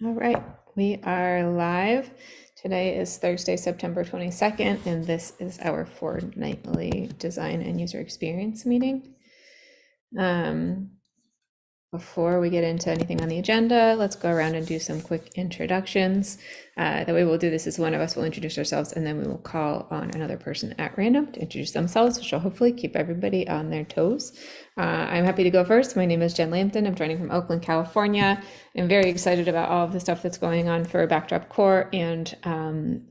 All right, we are live. Today is Thursday, September 22nd, and this is our fortnightly design and user experience meeting. Before we get into anything on the agenda, let's go around and do some quick introductions. The way we'll do this is one of us will introduce ourselves, and then we will call on another person at random to introduce themselves, which will hopefully keep everybody on their toes. I'm happy to go first. My name is Jen Lambton. I'm joining from Oakland, California. I'm very excited about all of the stuff that's going on for Backdrop Core and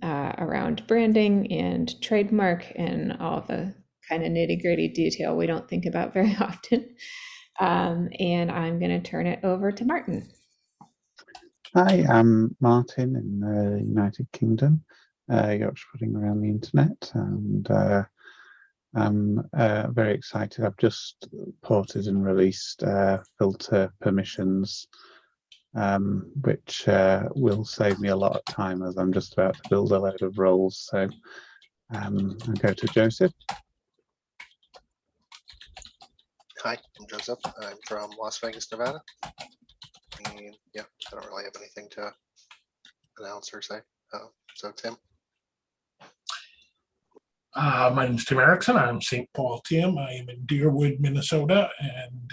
around branding and trademark and all of the kind of nitty-gritty detail we don't think about very often. And I'm going to turn it over to Martin. Hi, I'm Martin in the United Kingdom, Yorkshire Pudding around the internet, and I'm very excited. I've just ported and released filter permissions, which will save me a lot of time as I'm just about to build a load of roles. So I'll go to Joseph. Hi, I'm Joseph. I'm from Las Vegas, Nevada. And yeah, I don't really have anything to announce or say. So Tim. My name is Tim Erickson. I'm St. Paul Tim. I am in Deerwood, Minnesota. And,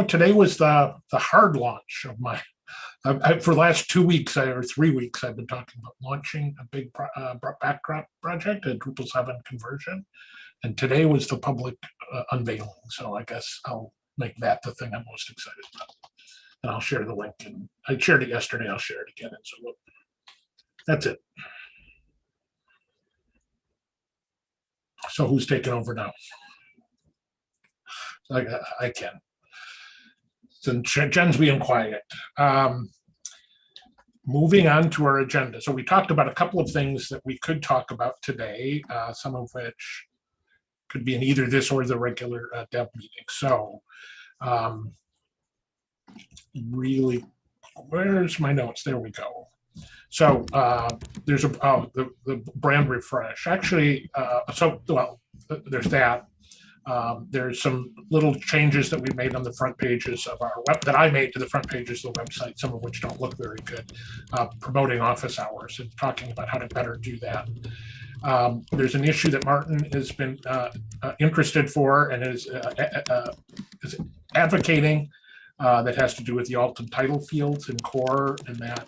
today was the hard launch of my, for the last 2 weeks or 3 weeks, I've been talking about launching a big backdrop project, a Drupal 7 conversion. And today was the public unveiling. So I guess I'll make that the thing I'm most excited about. And I'll share the link. And I shared it yesterday. I'll share it again. And so look, that's it. So who's taking over now? I can. So Jen's being quiet. Moving on to our agenda. So we talked about a couple of things that we could talk about today, some of which could be in either this or the regular dev meeting. So really, where's my notes? There we go. So there's the brand refresh. Actually, there's that. There's some little changes that we made on the front pages of our web that I made to the front pages of the website, some of which don't look very good, promoting office hours and talking about how to better do that. There's an issue that Martin has been interested for and is advocating that has to do with the alt and title fields in core, and that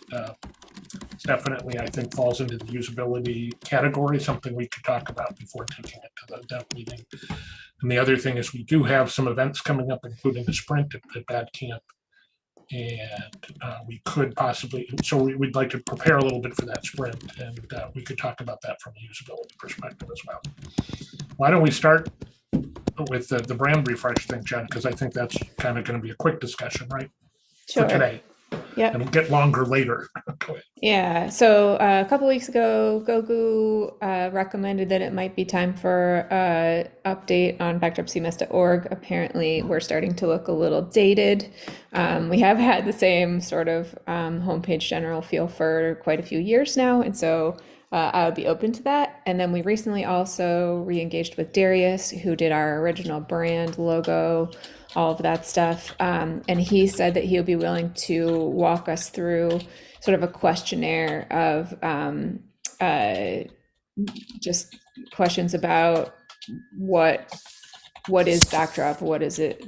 definitely, I think, falls into the usability category, something we could talk about before taking it to the dev meeting. And the other thing is we do have some events coming up, including a sprint at Bad Camp. And we could possibly, so we'd like to prepare a little bit for that sprint, and we could talk about that from a usability perspective as well. Why don't we start with the brand refresh thing, Jen, because I think that's kind of going to be a quick discussion, right? Sure. For today. Yeah. And get longer later. Yeah. So a couple weeks ago, Gogu recommended that it might be time for an update on backdropcms.org. Apparently, we're starting to look a little dated. We have had the same sort of homepage general feel for quite a few years now, and so I would be open to that. And then we recently also re-engaged with Darius, who did our original brand logo, all of that stuff. And he said that he would be willing to walk us through sort of a questionnaire of just questions about what is Backdrop, what does it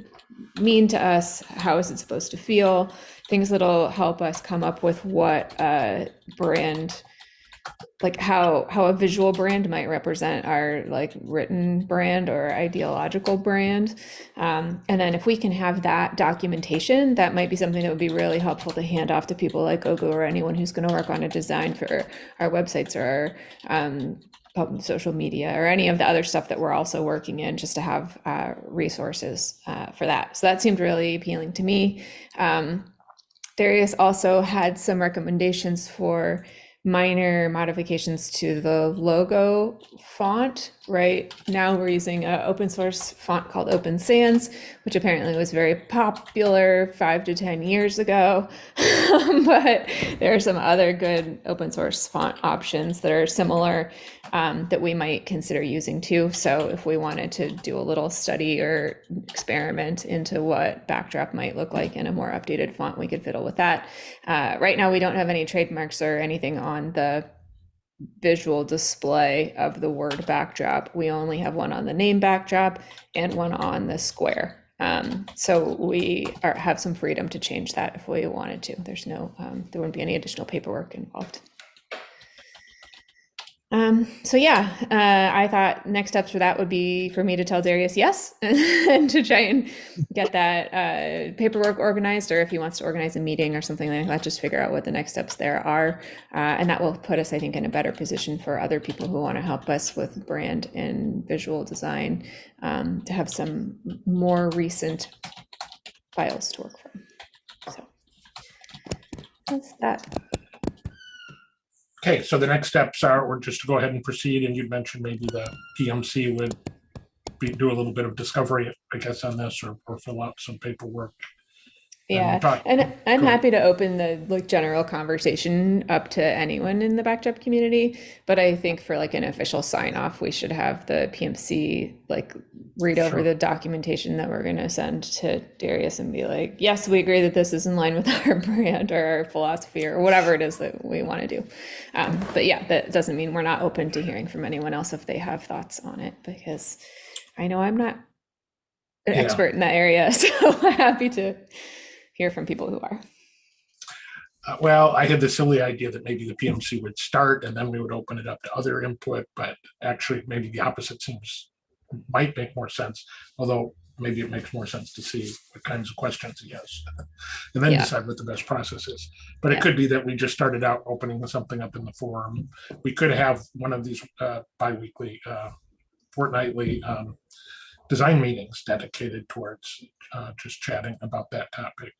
mean to us, how is it supposed to feel, things that'll help us come up with what brand, like how a visual brand might represent our like written brand or ideological brand. And then if we can have that documentation, that might be something that would be really helpful to hand off to people like Gogu or anyone who's going to work on a design for our websites or our social media or any of the other stuff that we're also working in, just to have resources for that. So that seemed really appealing to me. Darius also had some recommendations for minor modifications to the logo font. right now we're using an open source font called Open Sans, which apparently was very popular 5 to 10 years ago. But there are some other good open source font options that are similar that we might consider using too. So if we wanted to do a little study or experiment into what Backdrop might look like in a more updated font, we could fiddle with that. Right now, we don't have any trademarks or anything on the visual display of the word backdrop. We only have one on the name backdrop and one on the square. So we have some freedom to change that if we wanted to. There's no, there wouldn't be any additional paperwork involved. So yeah, I thought next steps for that would be for me to tell Darius yes, and to try and get that paperwork organized, or if he wants to organize a meeting or something like that, just figure out what the next steps there are. And that will put us, I think, in a better position for other people who want to help us with brand and visual design, to have some more recent files to work from. So that's that. Okay, so the next steps are, or just to go ahead and proceed, and you'd mentioned maybe the PMC would do a little bit of discovery, I guess, on this, or fill out some paperwork. Yeah, and I'm happy to open the general conversation up to anyone in the Backdrop community, but I think for like an official sign off, we should have the PMC read over the documentation that we're going to send to Darius and be like, yes, we agree that this is in line with our brand or our philosophy or whatever it is that we want to do. But yeah, that doesn't mean we're not open to hearing from anyone else if they have thoughts on it, because I know I'm not an expert in that area, so I'm happy to hear from people who are. Well, I had the silly idea that maybe the PMC would start and then we would open it up to other input, but actually maybe the opposite might make more sense, although maybe it makes more sense to see what kinds of questions he has and then decide what the best process is. But it could be that we just started out opening something up in the forum. We could have one of these bi-weekly, fortnightly design meetings dedicated towards just chatting about that topic.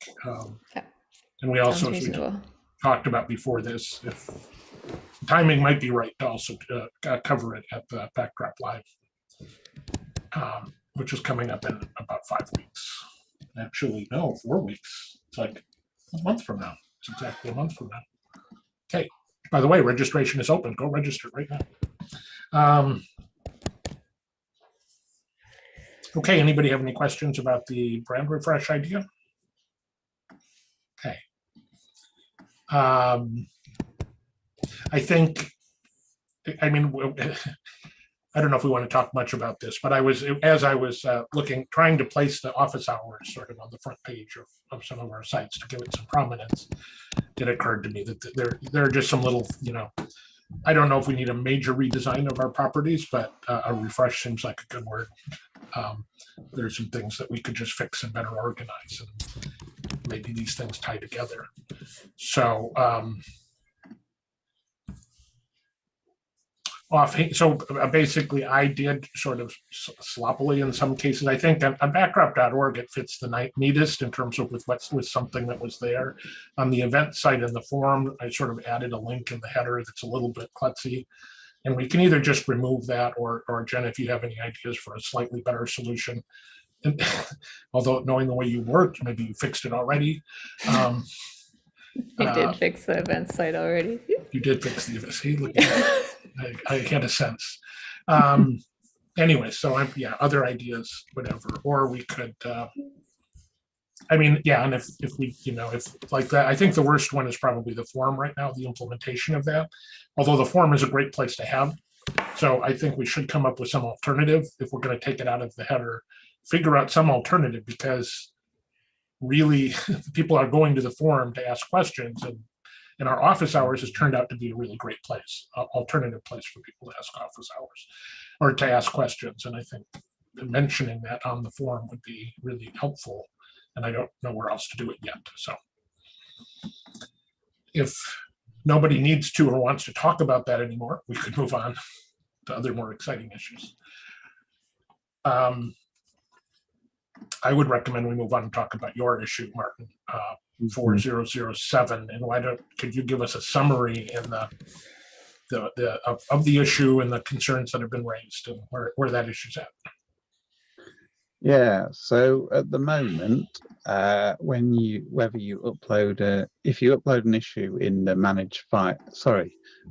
And we also, as we talked about before this, if timing might be right to also cover it at the Backdrop Live, which is coming up in about 5 weeks. Actually, no, 4 weeks. It's like a month from now. It's exactly a month from now. Okay. By the way, registration is open. Go register right now. Okay, anybody have any questions about the brand refresh idea? Okay. I think, I mean, I don't know if we want to talk much about this, but as I was trying to place the office hours sort of on the front page of some of our sites to give it some prominence, it occurred to me that there are just some little, I don't know if we need a major redesign of our properties, but a refresh seems like a good word. There's some things that we could just fix and better organize, and maybe these things tie together. So, basically, I did sort of sloppily in some cases. I think on backdrop.org, it fits the neatest in terms of with something that was there. On the event site in the forum, I sort of added a link in the header that's a little bit klutzy. And we can either just remove that, or Jen, if you have any ideas for a slightly better solution. And, although knowing the way you worked, maybe you fixed it already. I did fix the event site already. You did fix the event. See, look, I had a sense. Anyway, so other ideas, whatever. Or we could, and if we, if like that, I think the worst one is probably the forum right now, the implementation of that. Although the forum is a great place to have. So I think we should come up with some alternative if we're going to take it out of the header, figure out some alternative, because really people are going to the forum to ask questions, and our office hours has turned out to be a really great place, alternative place for people to ask office hours or to ask questions. And I think mentioning that on the forum would be really helpful. And I don't know where else to do it yet. So if nobody needs to or wants to talk about that anymore, we could move on to other more exciting issues. I would recommend we move on and talk about your issue, Martin, 4007. And could you give us a summary in the of the issue and the concerns that have been raised and where that issue's at. Yeah, so at the moment, if you upload an issue in the manage file,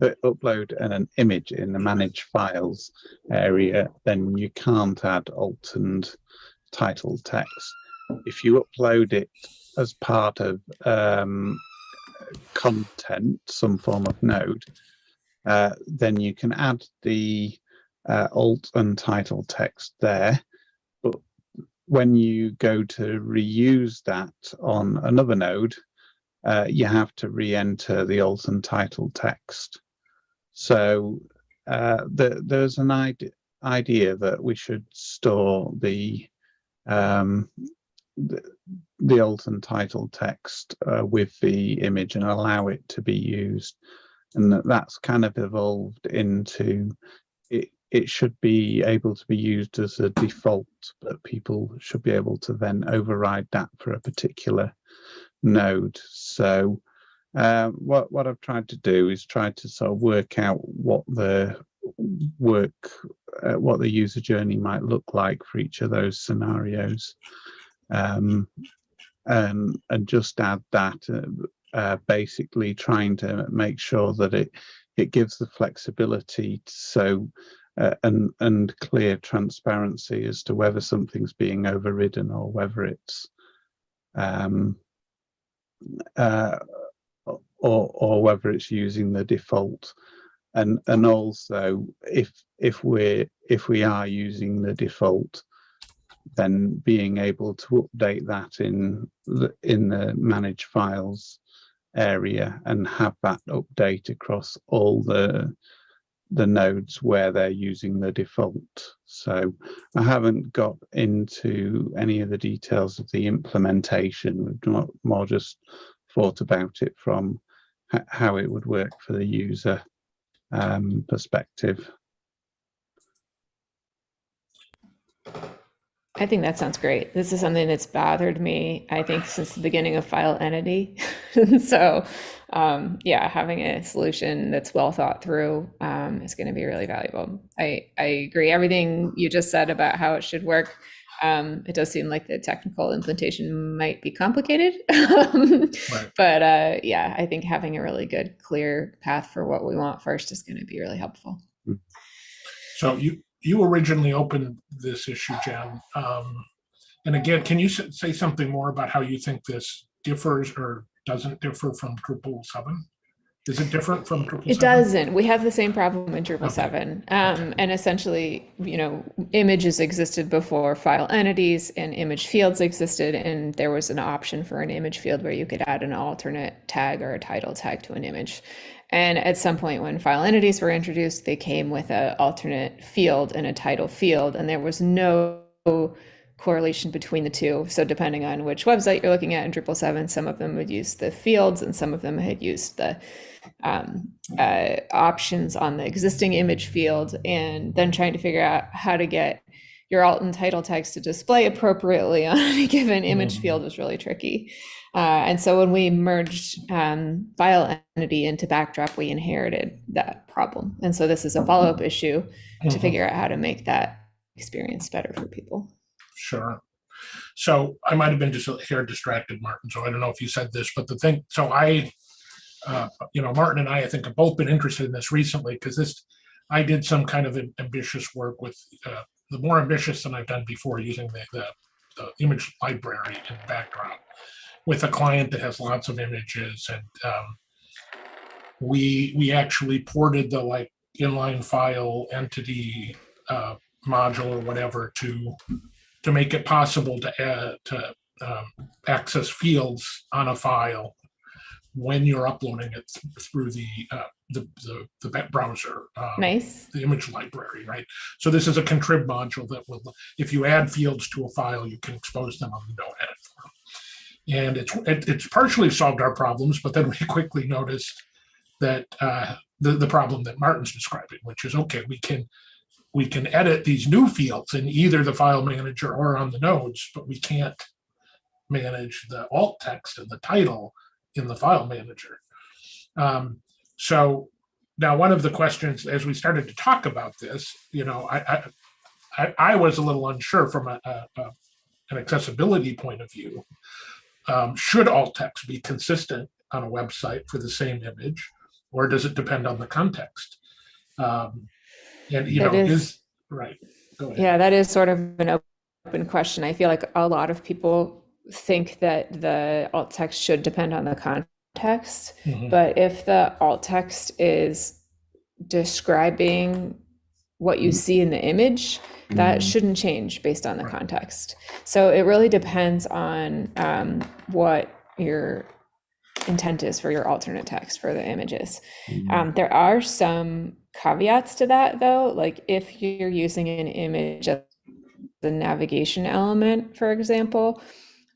upload an image in the manage files area, then you can't add alt and title text. If you upload it as part of content, some form of node, then you can add the alt and title text there. But when you go to reuse that on another node, you have to re-enter the alt and title text. So there's an idea that we should store the alt and title text with the image and allow it to be used, and that's kind of evolved into it should be able to be used as a default, but people should be able to then override that for a particular node. So what I've tried to do is try to sort of work out what the user journey might look like for each of those scenarios, and just add that, basically trying to make sure that it gives the flexibility, so and clear transparency as to whether something's being overridden or whether it's or whether it's using the default, and also if we are using the default, then being able to update that in the manage files area and have that update across all the nodes where they're using the default. So I haven't got into any of the details of the implementation. We've more just thought about it from how it would work for the user perspective. I think that sounds great. This is something that's bothered me, I think, since the beginning of File Entity. So, yeah, having a solution that's well thought through is going to be really valuable. I agree. Everything you just said about how it should work. It does seem like the technical implementation might be complicated. Right. But yeah, I think having a really good, clear path for what we want first is going to be really helpful. So you originally opened this issue, Jen. And again, can you say something more about how you think this differs or doesn't differ from Drupal 7? Is it different from Drupal 7? It doesn't. We have the same problem in Drupal 7. And essentially, images existed before file entities and image fields existed. And there was an option for an image field where you could add an alternate tag or a title tag to an image. And at some point when file entities were introduced, they came with an alternate field and a title field, and there was no correlation between the two. So depending on which website you're looking at in Drupal 7, some of them would use the fields and some of them had used the options on the existing image field, and then trying to figure out how to get your alt and title text to display appropriately on a given image field was really tricky. And so when we merged file entity into Backdrop, we inherited that problem. And so this is a follow-up issue to figure out how to make that experience better for people. Sure. So I might have been just hair distracted, Martin. So I don't know if you said this, but the thing, so Martin and I think have both been interested in this recently because I did some kind of ambitious work with the more ambitious than I've done before using the image library in Backdrop with a client that has lots of images, and we actually ported the inline file entity module or whatever to make it possible to access fields on a file when you're uploading it through the browser. Nice. The image library, right? So this is a contrib module that will, if you add fields to a file, you can expose them on the no edit form. And it's partially solved our problems, but then we quickly noticed that the problem that Martin's describing, which is, okay, we can edit these new fields in either the file manager or on the nodes, but we can't manage the alt text and the title in the file manager. So Now, one of the questions as we started to talk about this, I was a little unsure from an accessibility point of view. Should alt text be consistent on a website for the same image, or does it depend on the context? And That is- right. Go ahead. Yeah, that is sort of an open question. I feel like a lot of people think that the alt text should depend on the context, Mhm. but if the alt text is describing what you see in the image, that shouldn't change based on the Right. context. So it really depends on what your intent is for your alternate text for the images. There are some caveats to that, though, like if you're using an image as the navigation element, for example,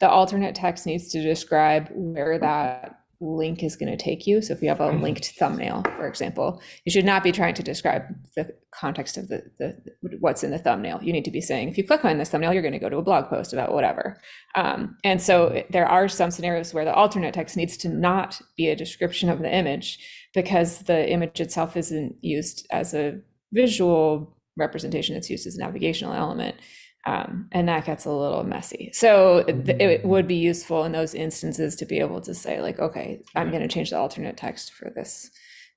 the alternate text needs to describe where that link is going to take you. So if you have a linked thumbnail, for example, you should not be trying to describe the context of the what's in the thumbnail. You need to be saying, if you click on this thumbnail, you're going to go to a blog post about whatever. And so there are some scenarios where the alternate text needs to not be a description of the image because the image itself isn't used as a visual representation, it's used as a navigational element. And that gets a little messy. So it would be useful in those instances to be able to say like, okay, I'm going to change the alternate text for this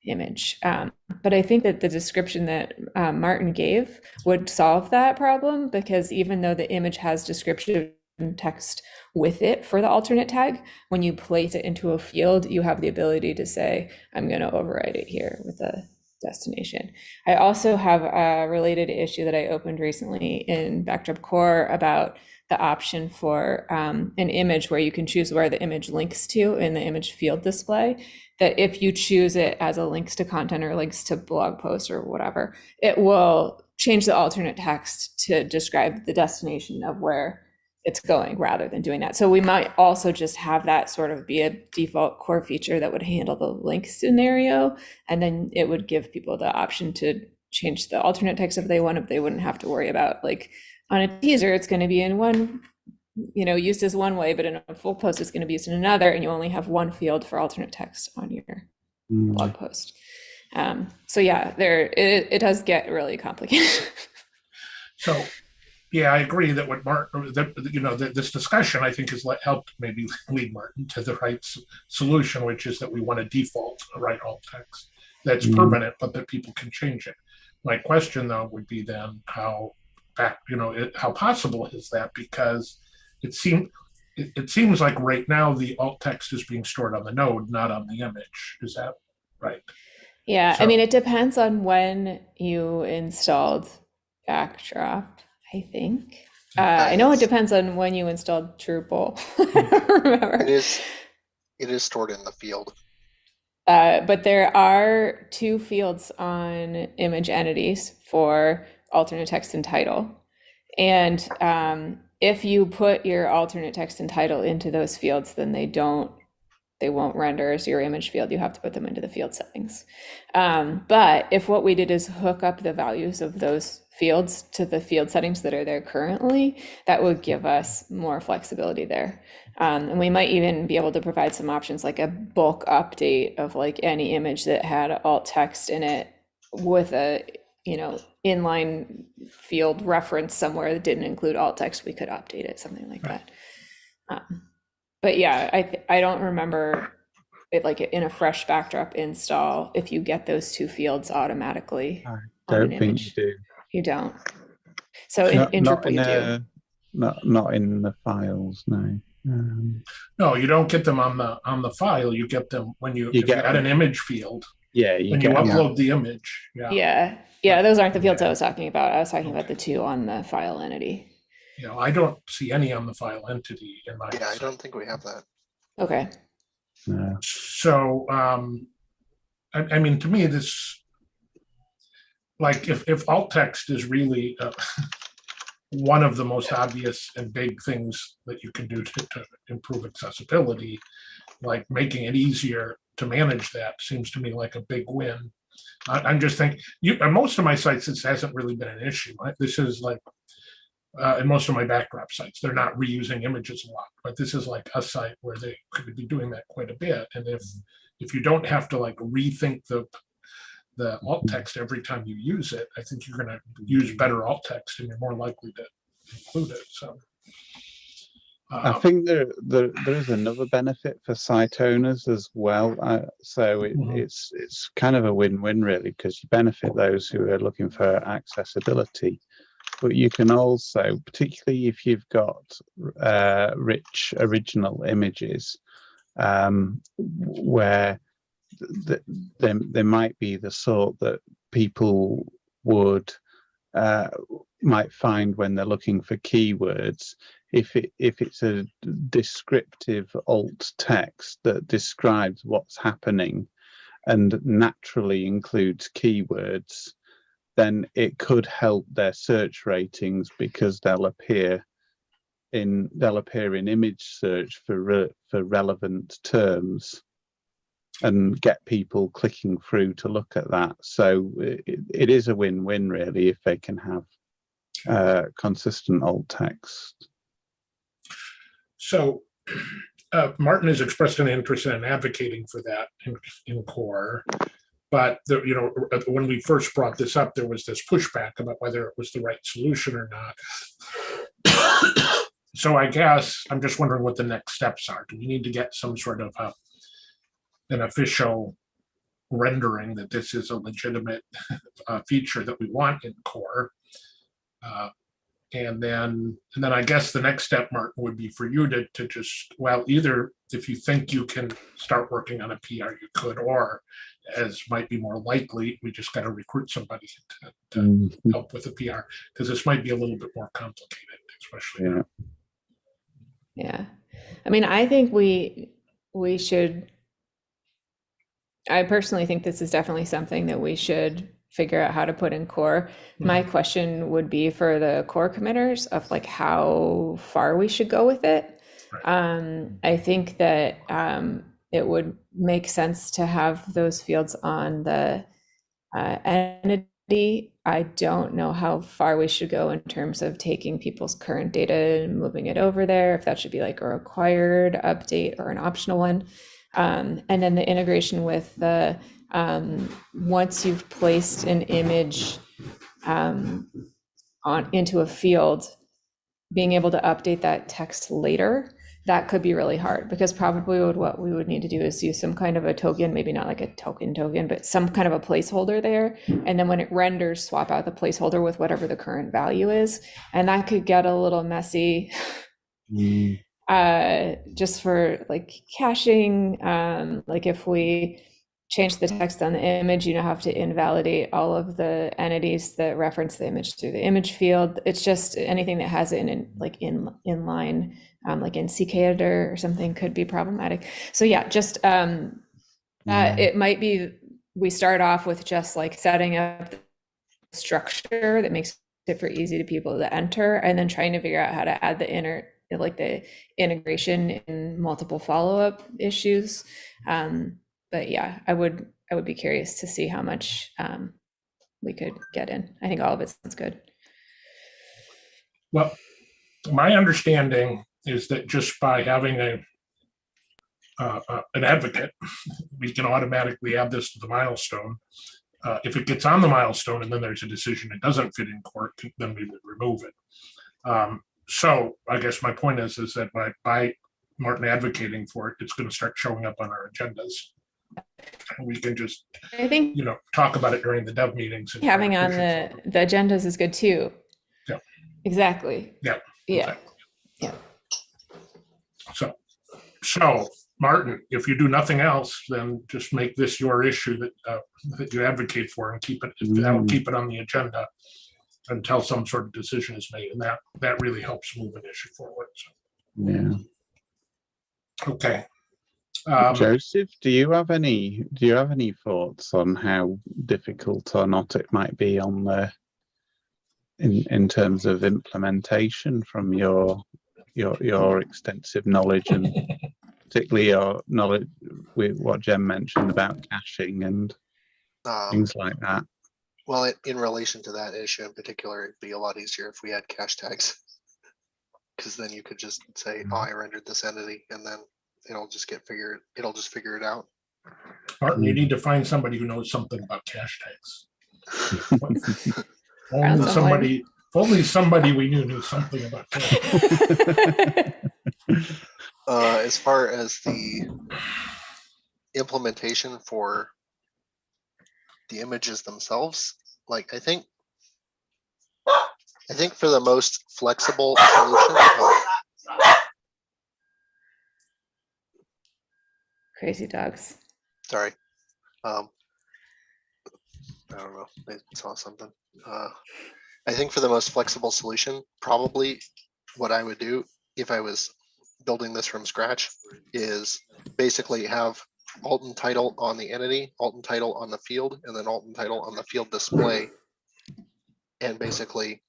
image. But I think that the description that Martin gave would solve that problem, because even though the image has descriptive text with it for the alternate tag, when you place it into a field, you have the ability to say, I'm going to override it here with a destination. I also have a related issue that I opened recently in Backdrop Core about the option for an image where you can choose where the image links to in the image field display, that if you choose it as a links to content or links to blog posts or whatever, it will change the alternate text to describe the destination of where it's going rather than doing that. So we might also just have that sort of be a default core feature that would handle the link scenario. And then it would give people the option to change the alternate text if they want, if they wouldn't have to worry about like on a teaser, it's going to be in one, used as one way, but in a full post, it's going to be used in another. And you only have one field for alternate text on your blog post. So yeah, it does get really complicated. So, yeah, I agree that what Martin, this discussion, I think, has helped maybe lead Martin to the right solution, which is that we want to default a right alt text that's permanent, but that people can change it. My question, though, would be then how possible is that? Because it seems like right now the alt text is being stored on the node, not on the image. Is that right? Yeah, So- I mean, it depends on when you installed Backdrop, I think. I know it depends on when you installed Drupal. I don't remember. It is stored in the field. But there are two fields on image entities for alternate text and title. And if you put your alternate text and title into those fields, then they won't render as your image field. You have to put them into the field settings. But if what we did is hook up the values of those fields to the field settings that are there currently, that would give us more flexibility there. And we might even be able to provide some options like a bulk update of like any image that had alt text in it with a, inline field reference somewhere that didn't include alt text. We could update it, something like that. But yeah, I don't remember it like in a fresh Backdrop install if you get those two fields automatically. I on don't an think image. you do. You don't. So Not in Drupal in you do. not in the files, no. No, you don't get them on the file. You get them when you get add them. an image field. Yeah, When you upload the image. Yeah, those aren't the fields I was talking about. I was talking about the two on the file entity. I don't see any on the file entity in my. Yeah, I don't think we have that. Okay. No. So, I mean, to me, this, like, if alt text is really one of the most obvious and big things that you can do to improve accessibility, like making it easier to manage that seems to me like a big win. I'm just thinking, on most of my sites, this hasn't really been an issue. Right? This is like, in most of my Backdrop sites, they're not reusing images a lot, but this is like a site where they could be doing that quite a bit. And if you don't have to like rethink the alt text every time you use it, I think you're going to use better alt text and you're more likely to include it. So I think there is another benefit for site owners as well. It's kind of a win-win really, because you benefit those who are looking for accessibility, but you can also, particularly if you've got rich original images, where they might be the sort that people might find when they're looking for keywords. If it's a descriptive alt text that describes what's happening and naturally includes keywords, then it could help their search ratings, because they'll appear in image search for relevant terms and get people clicking through to look at that. So it is a win-win really if they can have consistent alt text. So Martin has expressed an interest in advocating for that in core, but when we first brought this up, there was this pushback about whether it was the right solution or not. So I guess I'm just wondering what the next steps are. Do we need to get some sort of an official rendering that this is a legitimate feature that we want in core? And then I guess the next step, Martin, would be for you to just, well, either if you think you can start working on a PR, you could, or as might be more likely, we just got to recruit somebody to help with the PR, because this might be a little bit more complicated, especially now. Yeah. I mean, I think we should, I personally think this is definitely something that we should figure out how to put in core. My question would be for the core committers of like how far we should go with it. Right. I think that it would make sense to have those fields on the entity. I don't know how far we should go in terms of taking people's current data and moving it over there, if that should be like a required update or an optional one. And then the integration with the once you've placed an image into a field, being able to update that text later, that could be really hard, because probably what we would need to do is use some kind of a token, maybe not like a token, but some kind of a placeholder there. And then when it renders, swap out the placeholder with whatever the current value is. And that could get a little messy. Just for like caching, like if we change the text on the image, you have to invalidate all of the entities that reference the image through the image field. It's just anything that has it in inline, like in CKEditor or something could be problematic. So yeah, just it might be we start off with just like setting up the structure that makes it for easy to people to enter, and then trying to figure out how to add the integration in multiple follow-up issues. But yeah, I would be curious to see how much we could get in. I think all of it sounds good. Well, my understanding is that just by having an advocate, we can automatically add this to the milestone. If it gets on the milestone and then there's a decision it doesn't fit in court, then we would remove it. So I guess my point is that by Martin advocating for it, it's going to start showing up on our agendas. And we can just, I think talk about it during the dev meetings. And having on the agendas is good too. Yeah. Exactly. Yeah. Yeah. Exactly. Yeah. So Martin, if you do nothing else, then just make this your issue that you advocate for, and keep it. That will keep it on the agenda until some sort of decision is made, and that really helps move an issue forward. So. Yeah. Okay. Joseph, do you have any thoughts on how difficult or not it might be on the in terms of implementation from your extensive knowledge, and particularly your knowledge with what Jen mentioned about caching and things like that? Well, in relation to that issue in particular, it'd be a lot easier if we had cache tags, because then you could just say, "Oh, I rendered this entity," and then it'll just figure it out. Martin, you need to find somebody who knows something about cash tags. Found If only somebody we knew something about cash. As far as the implementation for the images themselves, like I think for the most flexible solution, Crazy dogs. sorry, I don't know, I saw something. I think for the most flexible solution, probably what I would do if I was building this from scratch is basically have alt and title on the entity, alt and title on the field, and then alt and title on the field display. And basically,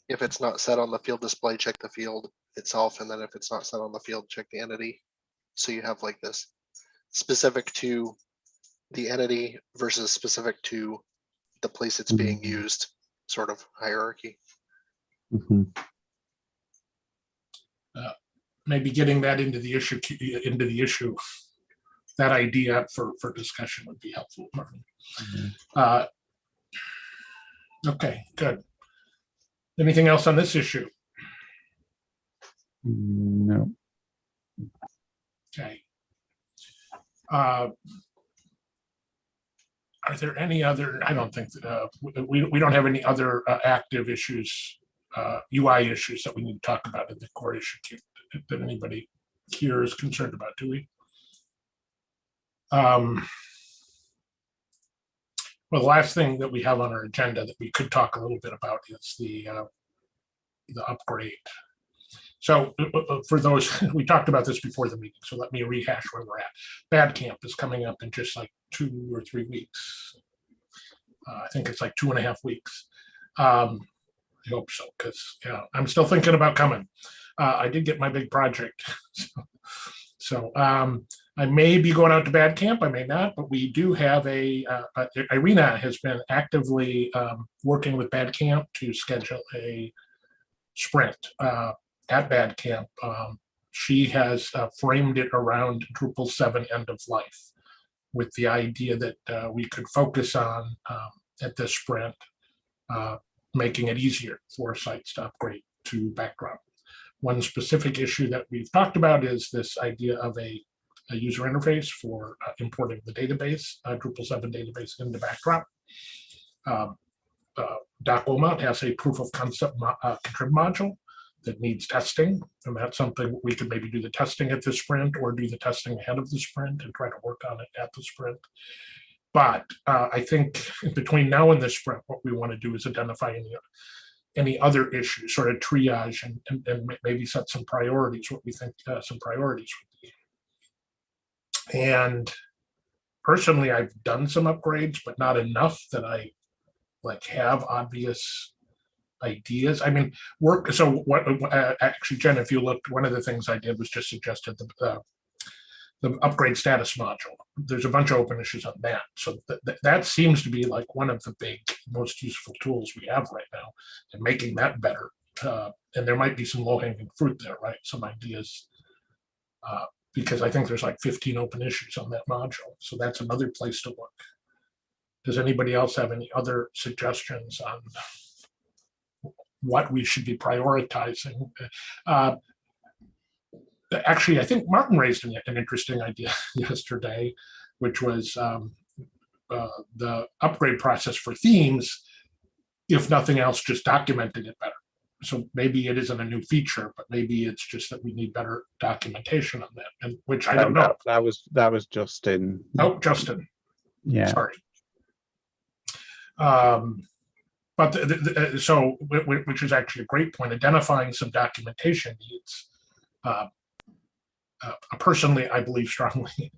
if it's not set on the field display, check the field itself. And then if it's not set on the field, check the entity. So you have like this specific to the entity versus specific to the place it's being used sort of hierarchy. Mhm. Maybe getting that into the issue, that idea for discussion would be helpful, Martin. Okay, good. Anything else on this issue? No. Okay. Are there any other, I don't think, we don't have any other active issues, UI issues that we need to talk about in the core issue queue that anybody here is concerned about, do we? Well, the last thing that we have on our agenda that we could talk a little bit about is the upgrade. So for those, we talked about this before the meeting, so let me rehash where we're at. Bad Camp is coming up in just like 2 or 3 weeks. I think it's like 2.5 weeks. I hope so, because I'm still thinking about coming. I did get my big project. So I may be going out to Bad Camp, I may not, but we do have Irina has been actively working with Bad Camp to schedule a sprint at Bad Camp. She has framed it around Drupal 7 end of life with the idea that we could focus on at this sprint, making it easier for sites to upgrade to background. One specific issue that we've talked about is this idea of a user interface for importing the database, Drupal 7 database into background. DocOMA has a proof of concept contrib module that needs testing, and that's something we could maybe do the testing at the sprint or do the testing ahead of the sprint and try to work on it at the sprint. But I think between now and the sprint, what we want to do is identify any other issues, sort of triage and maybe set some priorities, what we think some priorities would be. And personally, I've done some upgrades, but not enough that I have obvious ideas. I mean, so what actually, Jen, if you looked, one of the things I did was just suggested the upgrade status module. There's a bunch of open issues on that. So that seems to be like one of the big, most useful tools we have right now, and making that better. And there might be some low-hanging fruit there, right? Some ideas, because I think there's like 15 open issues on that module. So that's another place to look. Does anybody else have any other suggestions on what we should be prioritizing? Actually, I think Martin raised an interesting idea yesterday, which was the upgrade process for themes, if nothing else, just documenting it better. So maybe it isn't a new feature, but maybe it's just that we need better documentation on that, and which I don't know. That was Justin. Oh, Justin. Yeah. Sorry. But so, which is actually a great point, identifying some documentation needs. Personally, I believe strongly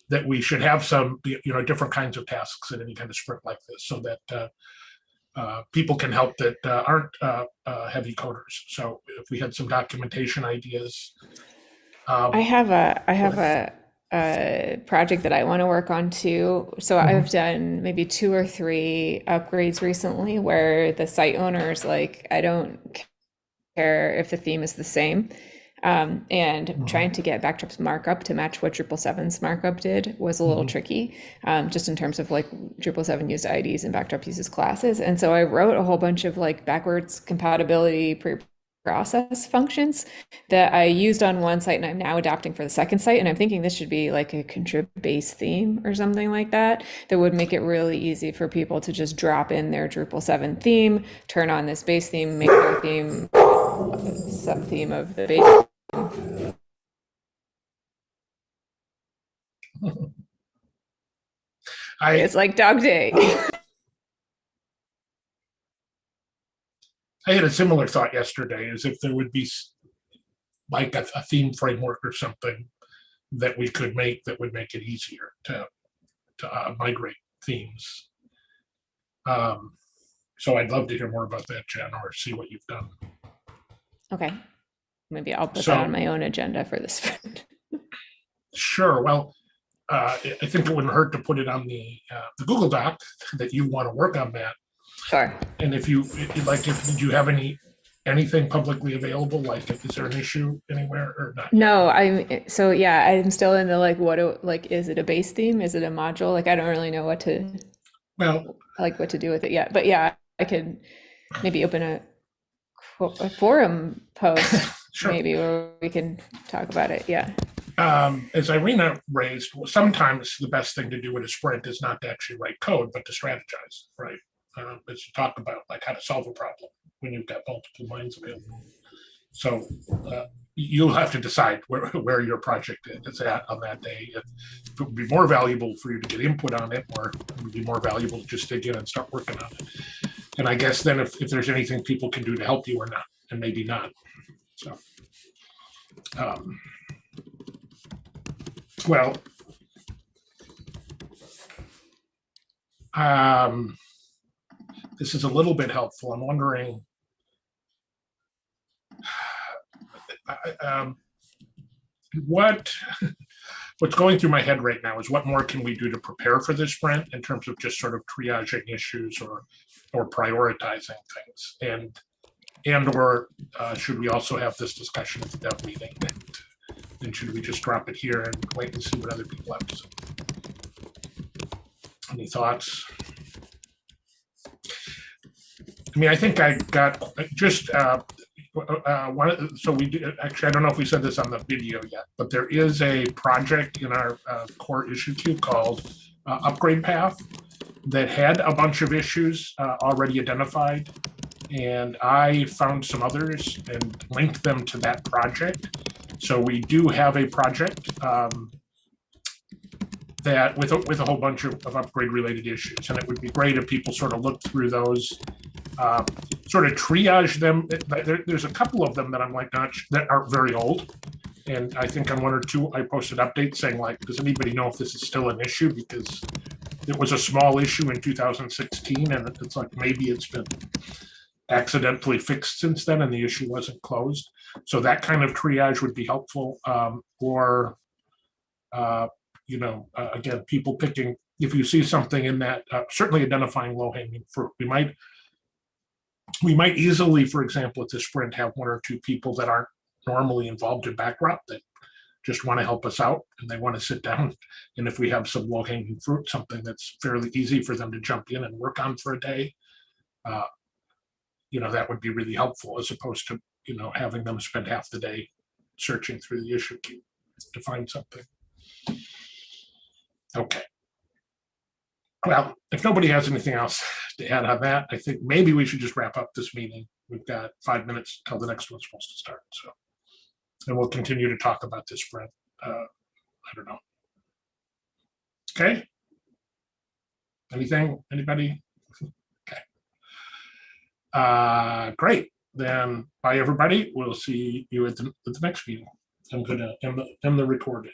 that we should have some, different kinds of tasks in any kind of sprint like this, so that people can help that aren't heavy coders. So if we had some documentation ideas. I have a project that I want to work on too. So I've done maybe 2 or 3 upgrades recently where the site owner's like, I don't care if the theme is the same. And trying to get Backdrop's markup to match what 777's markup did was a little tricky, just in terms of like 777 used IDs and Backdrop uses classes. And so I wrote a whole bunch of like backwards compatibility process functions that I used on one site and I'm now adapting for the second site. And I'm thinking this should be like a contrib base theme or something like that, that would make it really easy for people to just drop in their Drupal 7 theme, turn on this base theme, make their theme sub theme of the base. It's like Dog Day. I had a similar thought yesterday, as if there would be like a theme framework or something that we could make that would make it easier to migrate themes. So I'd love to hear more about that, Jen, or see what you've done. Okay, maybe I'll put that on my own agenda for this sprint. Sure. Well, I think it wouldn't hurt to put it on the Google Doc that you want to work on that. Sure. And if you like, did you have anything publicly available? Like, is there an issue anywhere or not? No, I'm still in the like, is it a base theme? Is it a module? Like, I don't really know what to do with it yet. But yeah, I could maybe open a forum post Sure. maybe where we can talk about it. Yeah. As Irina raised, sometimes the best thing to do in a sprint is not to actually write code, but to strategize, right? Is to talk about like how to solve a problem when you've got multiple minds available. So you'll have to decide where your project is at on that day. If it would be more valuable for you to get input on it, or it would be more valuable to just dig in and start working on it. And I guess then if there's anything people can do to help you or not, and maybe not. So, this is a little bit helpful. I'm wondering, what's going through my head right now is what more can we do to prepare for this sprint in terms of just sort of triaging issues or prioritizing things, or should we also have this discussion at the dev meeting, and should we just drop it here and wait and see what other people have to say? Any thoughts? I mean, I think I got just one. So we do, actually, I don't know if we said this on the video yet, but there is a project in our core issue queue called Upgrade Path that had a bunch of issues already identified. And I found some others and linked them to that project. So we do have a project that with a whole bunch of upgrade related issues. And it would be great if people sort of look through those, sort of triage them. There's a couple of them that I'm like that are very old. And I think on one or two, I posted updates saying like, does anybody know if this is still an issue? Because it was a small issue in 2016 and it's like, maybe it's been accidentally fixed since then and the issue wasn't closed. So that kind of triage would be helpful. Again, people picking, if you see something in that, certainly identifying low-hanging fruit. We might easily, for example, at this sprint, have one or two people that aren't normally involved in Backdrop that just want to help us out and they want to sit down. And if we have some low-hanging fruit, something that's fairly easy for them to jump in and work on for a day, that would be really helpful, as opposed to, having them spend half the day searching through the issue queue to find something. Okay. Well, if nobody has anything else to add on that, I think maybe we should just wrap up this meeting. We've got 5 minutes till the next one's supposed to start. So, and we'll continue to talk about this sprint. I don't know. Okay. Anything? Anybody? Okay. Great. Then bye, everybody. We'll see you at the next meeting. I'm going to end the recording.